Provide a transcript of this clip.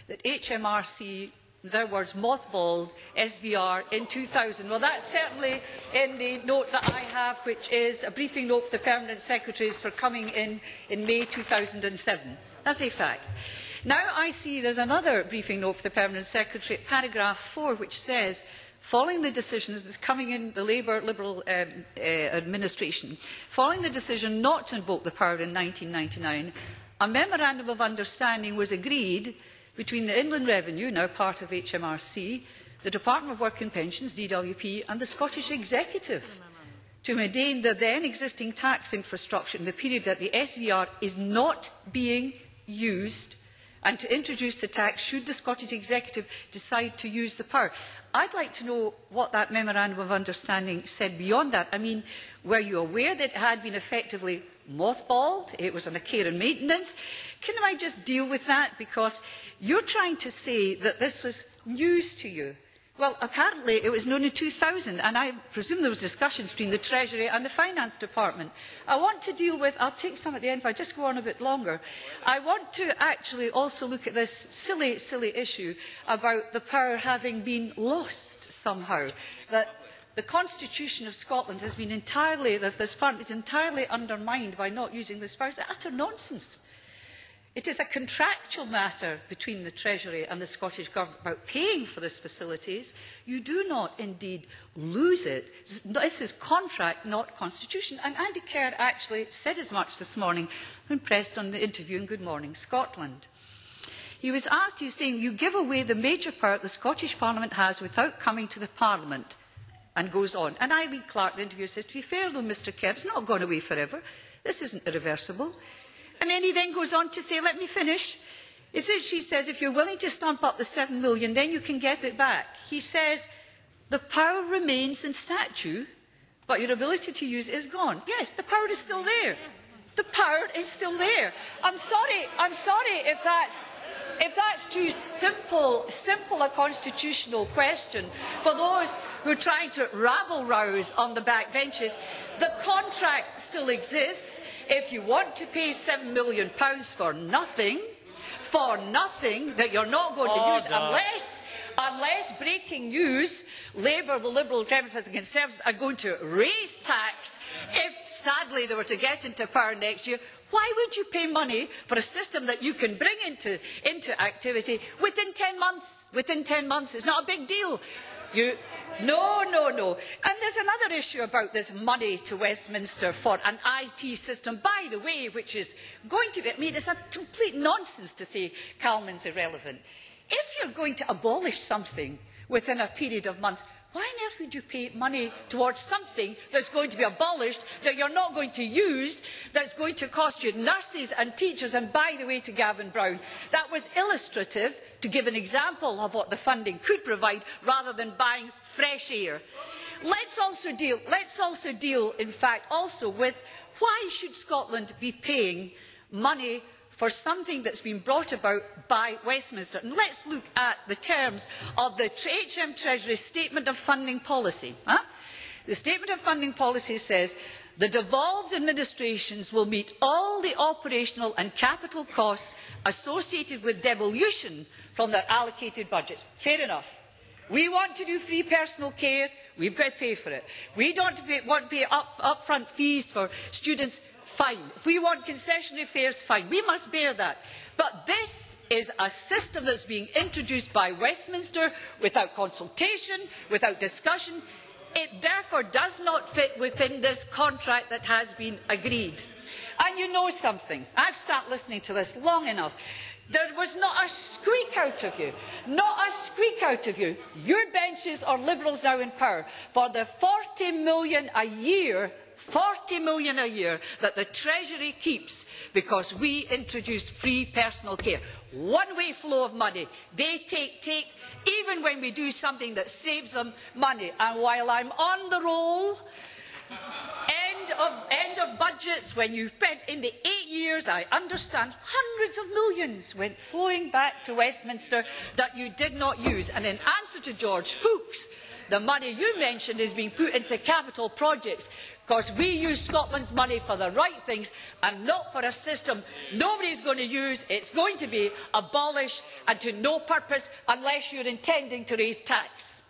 that HMRC, in their words, mothballed SVR in 2000. Well, that's certainly in the note that I have, which is a briefing note for the Permanent Secretaries for coming in May 2007. That's a fact. Now I see there's another briefing note for the Permanent Secretary at paragraph 4, which says, following the decisions that's coming in the Labour-Liberal administration, following the decision not to invoke the power in 1999, a memorandum of understanding was agreed between the Inland Revenue, now part of HMRC, the Department of Work and Pensions, DWP, and the Scottish Executive to maintain the then existing tax infrastructure in the period that the SVR is not being used, and to introduce the tax should the Scottish Executive decide to use the power. I'd like to know what that memorandum of understanding said beyond that. I mean, were you aware that it had been effectively mothballed? It was on a care and maintenance. Can I just deal with that? Because you're trying to say that this was news to you. Well, apparently it was known in 2000, and I presume there was discussions between the Treasury and the Finance Department. I want to deal with, I'll take some at the end if I just go on a bit longer. I want to actually also look at this silly issue about the power having been lost somehow. That the Constitution of Scotland has been entirely, this Parliament is entirely undermined by not using this power. It's utter nonsense. It is a contractual matter between the Treasury and the Scottish Government about paying for these facilities. You do not indeed lose it. This is contract, not constitution. And Andy Kerr actually said as much this morning when pressed on the interview in Good Morning Scotland. He was asked, he was saying, you give away the major power the Scottish Parliament has without coming to the Parliament, and goes on. And Eileen Clark, the interviewer, says, to be fair though, Mr Kerr, it's not gone away forever. This isn't irreversible. And then he then goes on to say, let me finish. She says, if you're willing to stump up the £7 million, then you can get it back. He says, the power remains in statute, but your ability to use it is gone. Yes, the power is still there. The power is still there. I'm sorry if that's too simple a constitutional question for those who are trying to rabble-rouse on the back benches. The contract still exists. If you want to pay £7 million for nothing that you're not going to use, unless breaking news, Labour, the Liberal Democrats and Conservatives are going to raise tax if, sadly, they were to get into power next year. Why would you pay money for a system that you can bring into activity within 10 months? Within 10 months, it's not a big deal. No. And there's another issue about this money to Westminster for an IT system, by the way, which is going to be, I mean, it's a complete nonsense to say Calman's irrelevant. If you're going to abolish something within a period of months, why on earth would you pay money towards something that's going to be abolished, that you're not going to use, that's going to cost you nurses and teachers? And by the way, to Gavin Brown, that was illustrative to give an example of what the funding could provide rather than buying fresh air. Let's also deal, in fact, also with why should Scotland be paying money for something that's been brought about by Westminster. And let's look at the terms of the HM Treasury Statement of Funding Policy. The Statement of Funding Policy says the devolved administrations will meet all the operational and capital costs associated with devolution from their allocated budgets. Fair enough. We want to do free personal care, we've got to pay for it. We don't want to pay upfront fees for students, fine. If we want concessionary fares, fine. We must bear that. But this is a system that's being introduced by Westminster without consultation, without discussion. It therefore does not fit within this contract that has been agreed. And you know something, I've sat listening to this long enough. There was not a squeak out of you, not a squeak out of you. Your benches are Liberals now in power for the £40 million a year that the Treasury keeps because we introduced free personal care. One-way flow of money. They take, even when we do something that saves them money. And while I'm on the roll, end of budgets, when you spent in the 8 years, I understand, hundreds of millions went flowing back to Westminster that you did not use. And in answer to George Fuchs, the money you mentioned is being put into capital projects, because we use Scotland's money for the right things and not for a system nobody is going to use. It's going to be abolished and to no purpose unless you're intending to raise tax.